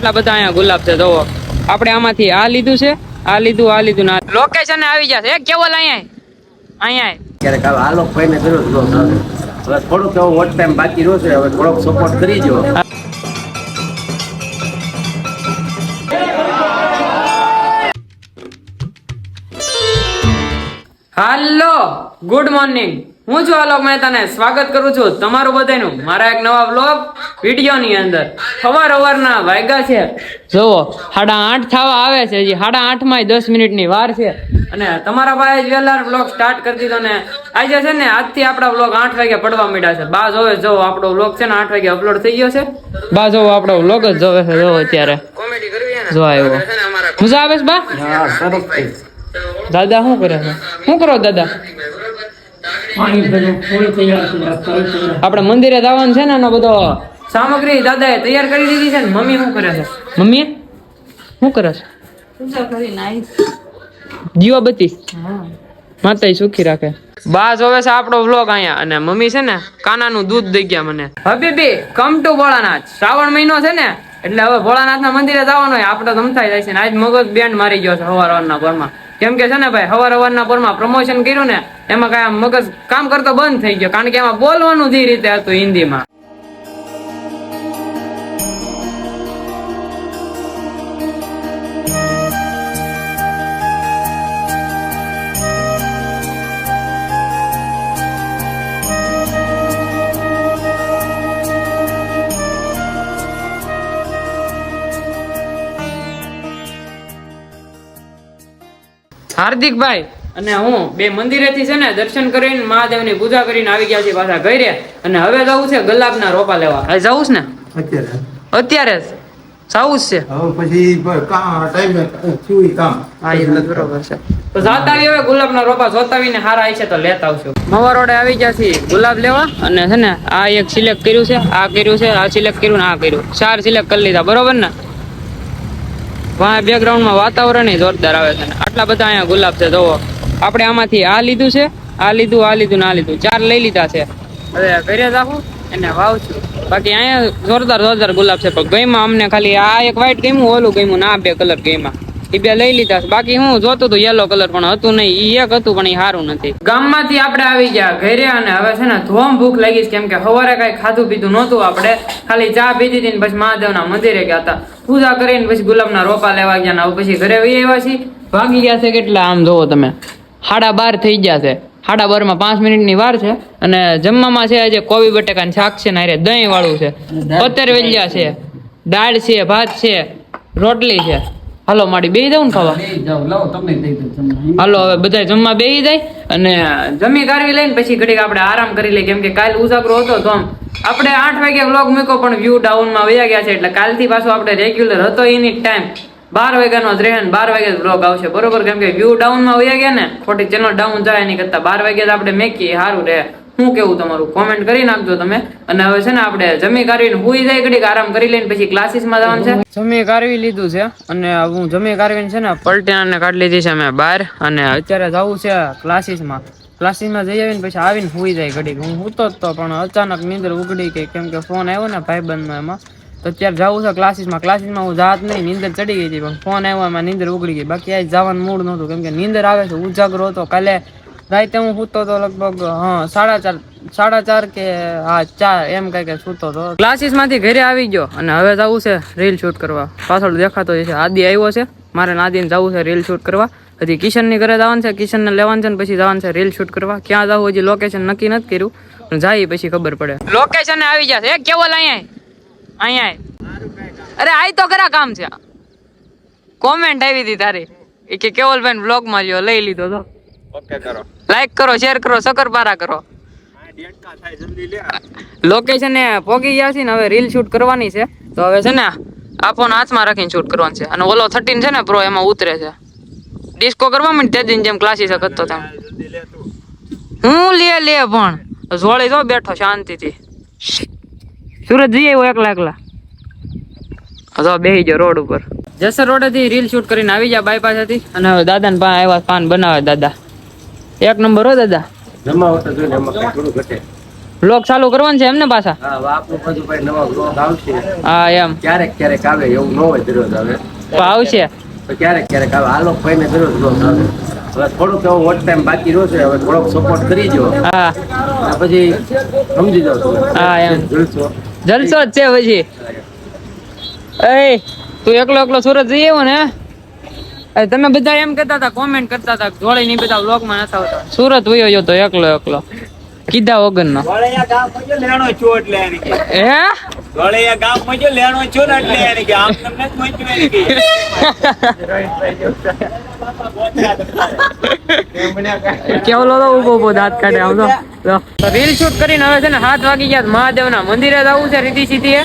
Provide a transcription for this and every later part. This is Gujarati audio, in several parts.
આટલા બધા અહીંયા ગુલાબ છે. જોવો આપણે આમાંથી આ લીધું છે, આ લીધું ના લોકેશન આવી જશે. કેવલ અહીંયા ક્યારેક આ લોકો ભાઈને જરૂર નો આવે. હવે થોડુંક એવો વોટ ટાઈમ બાકી રહ્યો છે, હવે થોડોક સપોર્ટ કરીજો. હાલો, ગુડ મોર્નિંગ. હું છું આલોક મહેતાને સ્વાગત કરું છું તમારું બધાનું મારા એક નવા વ્લોગ વિડીયોની અંદર. સવારના વાગ્યા છે જોવો 8:30 થવા આવે છે. હજી 8:30 માં 10 મિનિટની વાર છે અને તમારા ભાઈ વેલા વ્લોગ સ્ટાર્ટ કરી દીધો ને આજે છે ને આજથી આપણા વ્લોગ 8 વાગે પડવા માંડ્યા છે. બા જોવે જો આપણો વ્લોગ છે ને 8 વાગે અપલોડ થઈ ગયો છે. બા જો આપણો વ્લોગ જ જોવે છે. જો અત્યારે કોમેડી કરવી છે ને જો આવ્યો મજા આવે છે બા. હા સરસ. દાદા શું કરે છે? શું કરો દાદા? આપણે મંદિરે જવાનું છે ને એનો બધો સામગ્રી દાદાએ તૈયાર કરી દીધી છે ને. મમ્મી શું કરે છે? મમ્મી શું કરે છે? દીવાબત્તી. માતા સુખી રાખે. બા જોવે છે આપણો વ્લોગ અહીંયા અને મમ્મી છે ને કાનાનું દૂધ દઈ ગયા મને. હબીબી કમ ટુ ભોળાનાથ. શ્રાવણ મહિનો છે ને એટલે હવે ભોળાનાથના મંદિરે જવાનું હોય. આપણે ધમથાઈ જાય છે ને આજ મગજ બેન્ડ મારી ગયો છે સવારના પોરમાં. કેમ કે છે ને ભાઈ સવારના પોરમાં પ્રમોશન કર્યું ને એમાં કઈ મગજ કામ કરતો બંધ થઈ ગયો, કારણ કે એમાં બોલવાનું જે રીતે હતું હિન્દીમાં. હાર્દિકભાઈ અને હું બે મંદિરેથી છે ને દર્શન કરીને મહાદેવની પૂજા કરીને આવી ગયા છીએ પાછા ઘરે. અને હવે જવું છે ગુલાબના રોપા લેવા. હવે જવું છે ને અત્યારે જ જવું જ છે. પછી હા એ બરોબર છે. તો જાતા આવી હવે ગુલાબના રોપા જોતા આવીને હારા આવી છે તો લેતા આવશું. મવા રોડે આવી ગયા છીએ ગુલાબ લેવા અને છે ને આ એક સિલેક્ટ કર્યું છે, આ કર્યું છે, આ સિલેક્ટ કર્યું ને આ કર્યું. 4 સિલેક્ટ કરી લીધા બરોબર ને. બેકગ્રાઉન્ડમાં વાતાવરણ જોરદાર આવે છે. આટલા બધા અહીંયા ગુલાબ છે. જોવો આપણે આમાંથી આ લીધું છે, આ લીધું ને આ લીધું. 4 લઈ લીધા છે. હવે ઘરે જાઉં એને વાવશું. બાકી અહીંયા જોરદાર ગુલાબ છે. પણ ગઈમાં અમને ખાલી આ એક વ્હાઈટ ગમ્યું, ઓલું ગમ્યું ને આ 2 કલર ગઈમાં. એ 2 લઈ લીધા છે. બાકી હું જોતું હતું યલો કલર પણ હતું નહીં. એ એક હતું પણ એ સારું નથી. ગામમાંથી આપણે આવી ગયા ઘરે અને હવે છે ને ધોમ ભૂખ લાગી છે. કેમ કે સવારે કઈ ખાધું પીધું નહોતું. આપણે ખાલી ચા પીધી હતી ને પછી મહાદેવના મંદિરે ગયા હતા. પૂજા કરીને પછી ગુલાબના રોપા લેવા ગયા ને હવે પછી ઘરે વહી આવ્યા છીએ. ભાગી ગયા છે કેટલા આમ જોવો તમે 12:30 થઈ ગયા છે. 12:30 માં 5 મિનિટની વાર છે. અને જમવામાં છે આજે કોબી બટેકાનું શાક છે ને દહીં વાળું છે, પતર વેલ્યા છે, દાળ છે, ભાત છે, રોટલી છે. હાલો માડી બેહી જાવ ને ખાવા. હાલો હવે બધા જમવા બેહી જાય અને જમી કાઢવી લઈને પછી ઘડીક આપણે આરામ કરી લઈએ. કેમ કે કાલ ઉજાગરો હતો તો આમ આપણે 8 વાગે વ્લોગ મૂક્યો પણ વ્યૂ ડાઉનમાં વયા ગયા છે. એટલે કાલથી પાછો આપણે રેગ્યુલર હતો એની ટાઈમ 12 વાગ્યાનો જ રહે ને 12 વાગે વ્લોગ આવશે બરોબર. કેમ કે વ્યૂ ડાઉનમાં વયા ગયા ને ખોટી ચેનલ ડાઉન જાય એની કરતા 12 વાગે આપણે મેકીએ સારું રહે. શું કેવું તમારું કોમેન્ટ કરી નાખજો તમે. અને હવે છે ને આપણે જમી કાઢવીને હુઈ જાય ઘડીક આરામ કરી લઈને પછી ક્લાસીસમાં જવાનું છે. જમી કાઢવી લીધું છે અને હું જમી કાઢવીને છે ને પલટીને કાઢી લીધી છે મેં બહાર. અને અત્યારે જવું છે ક્લાસીસમાં જઈ આવીને પછી આવીને હુઈ જાય ઘડીક. હું સૂતો જ તો પણ અચાનક નીંદર ઉગડી ગઈ. કેમ કે ફોન આવ્યો ને ભાઈબંધનો એમાં. તો અત્યારે જવું છે ક્લાસીસમાં હું જાત નહીં, નીંદર ચડી ગઈ હતી પણ ફોન આવ્યો એમાં નીંદર ઉગડી ગઈ. બાકી આજ જવાનું મૂડ નહોતું કેમ કે નીંદર આવે છે, ઉજાગરો હતો. કાલે રાતે હું સૂતો તો લગભગ 4:30 કે 4 એમ કઈ સૂતો હતો. ક્લાસીસમાંથી ઘરે આવી ગયો અને હવે જવું છે રીલ શૂટ કરવા. પાછળ દેખાતો છે આદિ આવ્યો છે. મારે આદિને જવું છે રીલ શૂટ કરવા. હજી કિશનની ઘરે જવાનું છે, કિશનને લેવાનું છે ને પછી જવાનું છે રીલ શૂટ કરવા. ક્યાં જવું હજી લોકેશન નક્કી નથી કર્યું પણ જાય પછી ખબર પડે. લોકેશન આવી જશે. કેવલ અહીંયા અરે આય તો ખરા કામ છે. કોમેન્ટ આવી હતી તારી કે કેવલભાઈ બ્લોગ માં લ્યો લઈ લીધો તો. ઓકે કરો, લાઈક કરો, શેર કરો, સકરપારા કરો. લોકેશન એ પોગી ગયા છે ને હવે રીલ શૂટ કરવાની છે. તો હવે છે ને આ ફોન હાથમાં રાખીને શૂટ કરવાનું છે. અને ઓલો 13 છે ને પ્રો એમાં ઉતરે છે. ડિસ્કો કરવા માંડ તે દિન જેમ ક્લાસીસ કરતો તેમ. હું લે પણ જોડે જો બેઠો શાંતિથી. સુરત જઈ આવ્યો એકલા. તો બેહી ગયો રોડ ઉપર. જસર રોડેથી રીલ શૂટ કરીને આવી ગયા બાયપાસ હતી. અને હવે દાદાને પાસે આવ્યા પાન બનાવે. દાદા 1 નંબર હો દાદા. જમાવટ જોઈને એમાં થોડું ઘટે. વ્લોગ ચાલુ કરવાનું છે એમને પાછા? હા, આપણું બધું ભાઈ નવા બ્લોગ આવશે. હા એમ ક્યારેક ક્યારેક આવે, એવું ન હોય દરરોજ આવે. તો આવશે તો ક્યારેક ક્યારેક આવે. આલોક ભાઈ ને દરરોજ બ્લોગ આવે. હવે થોડુંક એવો વોટ ટાઈમ બાકી રહ્યો છે, હવે થોડોક સપોર્ટ કરી દો. હા અને પછી સમજી જાવ તમે. હા એમ જલસો જલસો જ છે પછી. એ તું એકલો એકલો સુરત જઈ આવ્યો ને? તમે બધા એમ કહેતા હતા, કોમેન્ટ કરતા હતા, જોડે નહીં બધા વ્લોગ માં નતા આવતા. સુરત વયો ગયો તો એકલો એકલો, કીધા વગર નો. ગોળિયા ગામ મજો લેણો છો એટલે એની કે. હે ગોળિયા ગામ મજો લેણો છો ને એટલે એની કે આમ તમને જ મજો એની કે. કેવલો તો ઉભો ઉભો દાંત કાઢે આમ તો રીલ શૂટ કરીને હવે છે ને 7 વાગી ગયા. મહાદેવના મંદિરે જવું છે રીતિ સીધી.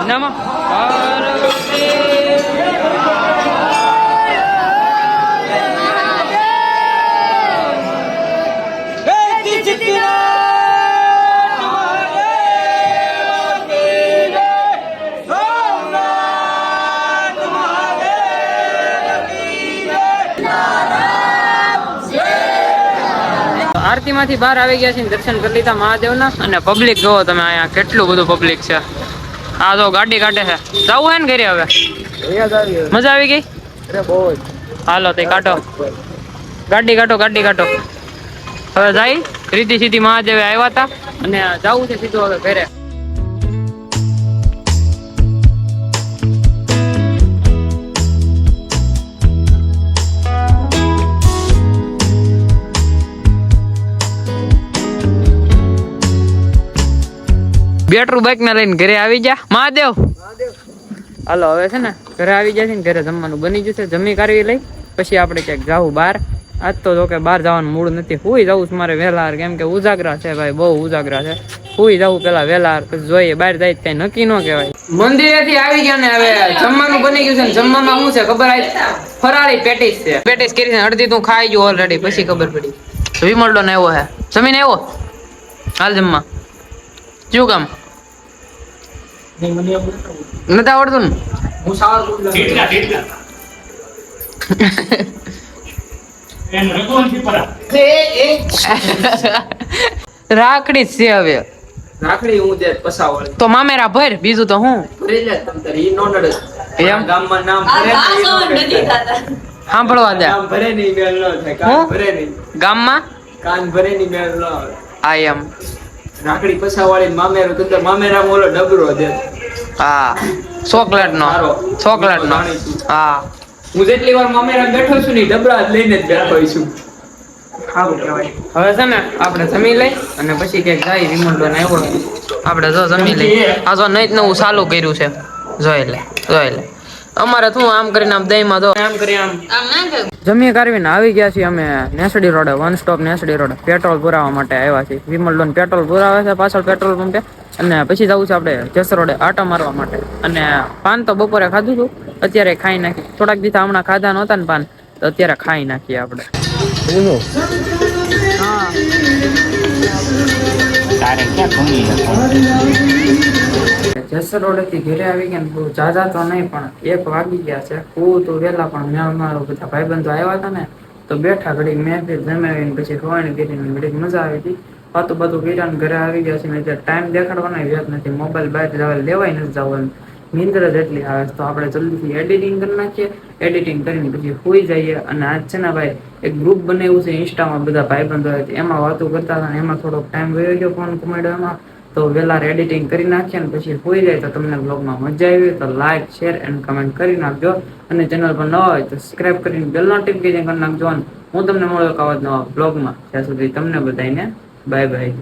નમઃ આરતી માંથી બહાર આવી ગયા છે, દર્શન કરી લીધા મહાદેવના. અને પબ્લિક જોવો તમે, અહીંયા કેટલું બધું પબ્લિક છે. આ તો ગાડી કાઢે છે. જવું હે ને ઘરે હવે? મજા આવી ગઈ? હાલો તે કાઢો ગાડી, કાઢો ગાડી કાઢો. હવે જાય રીતિ સીધી મહાદેવે આવ્યા હતા અને જવું છે સીધું હવે ઘરે. બેટરું બાઈક ના લઈને ઘરે આવી જા મહાદેવ. હાલો હવે છે ને ઘરે આવી જાય છે ને, ઘરે જમવાનું બની જશે. જમી કરવી લઈ પછી આપણે ક્યાંક જાવું બહાર. આજ તો જો કે બહાર જવાનું મૂડ નથી. હુઈ જવું મારે વહેલા, કેમ કે ઉજાગરા છે ભાઈ, બહુ ઉજાગરા છે. હુઈ જવું પેલા વહેલા, પછી જોઈએ બહાર જાય કઈ નક્કી ન કહેવાય. મંદિરેથી આવી ગયા ને હવે જમવાનું બની ગયું છે. ને જમવામાં શું છે ખબર આવી? ફરાળી પેટીસ છે. પેટીસ કરી અડધી તું ખાઈ ગયો ઓલરેડી, પછી ખબર પડી. વિમલડો ને આવ્યો હે, જમીને આવ્યો. હાલ જમવા શું કામ નથી આવડતું ને? રાખડી છે હવે. રાખડી હું દે પસાવળ તો મામેરા ભર, બીજું તો હું ભરી લે તમ તાર ઈ નો નડે. એમ ગામમાં નામ ભરે નહીં સાંભળવા દે. કામ ભરે નહીં મેલ ન થાય. કાન હું? ભરે નહીં, ગામમાં કાન ભરે નહીં મેલ ન આવે. આ એમ રાખડી પસાવાળી મામેરો તો મામેરા ઓલો ડબરો દે. હા ચોકલેટ નો, ચોકલેટ નો. હા હું જેટલી વાર મામેરા બેઠો છું ને ડબરા જ લઈને જ બેઠો છું. સારું કહેવાય. હવે છે ને આપણે જમી લઈ અને પછી ક્યાંક જાય. વિમલડો ને આવ્યો આપણે જો જમી લઈ. આ જો નહીં નવું ચાલુ કર્યું છે, જોઈ લે જોઈ લે. અમારે શું આમ કરીને આમ દહીંમાં જો આમ કરી આમ જમી કરવીને આવી ગયા છીએ અમે નેસડી રોડે. વન સ્ટોપ નેસડી રોડે પેટ્રોલ પુરાવા માટે આવ્યા છીએ. વિમલડો પેટ્રોલ પુરાવે છે પાછળ પેટ્રોલ પંપે. અને પછી જવું છે આપણે જસ રોડે આટા મારવા માટે. અને પાન તો બપોરે ખાધું હતું, અત્યારે ખાઈ નાખી. થોડાક દિવસ હમણાં ખાધા નહોતા ને પાન, તો અત્યારે ખાઈ નાખીએ આપણે. હા જસ રોડેથી ઘરે આવી ગયા ને બહુ ઝાઝા તો નહીં, પણ 1 વાગી ગયા છે. હું તો વહેલા પણ મેં અમારા બધા ભાઈબંધો આવ્યા હતા ને, તો બેઠા ઘડીક મેં જમાવીને પછી ખવાણી કરીને ઘડીક મજા આવી હતી. વાતું બાતું કર્યા ને ઘરે આવી ગયા છે ને અત્યારે ટાઈમ દેખાડવાનો વ્યાજ નથી. મોબાઈલ બહાર જવા લેવાય નથી જવાનું, નીંદર જ એટલી આવે છે. તો આપણે જલ્દીથી એડિટિંગ કરી નાખીએ, એડિટિંગ કરીને પછી હોઈ જઈએ. અને આજ છે ને ભાઈ એક ગ્રુપ બનાવ્યું છે ઇન્સ્ટામાં, બધા ભાઈબંધો હોય એમાં વાતો કરતા હતા ને એમાં થોડોક ટાઈમ વયો ગયો ફોન કમાડવામાં. તો વહેલા એડિટિંગ કરી નાખીએ ને પછી હોઈ જાય. તો તમને બ્લોગમાં મજા આવી તો લાઈક, શેર એન્ડ કમેન્ટ કરી નાખજો. અને ચેનલ પર ન હોય તો સબસ્ક્રાઇબ કરીને બેલ નોટિફિકેશન કરી નાખજો. હું તમને મળ્યો આવા જ નવા બ્લોગમાં. ત્યાં સુધી તમને બધાને બાય બાય.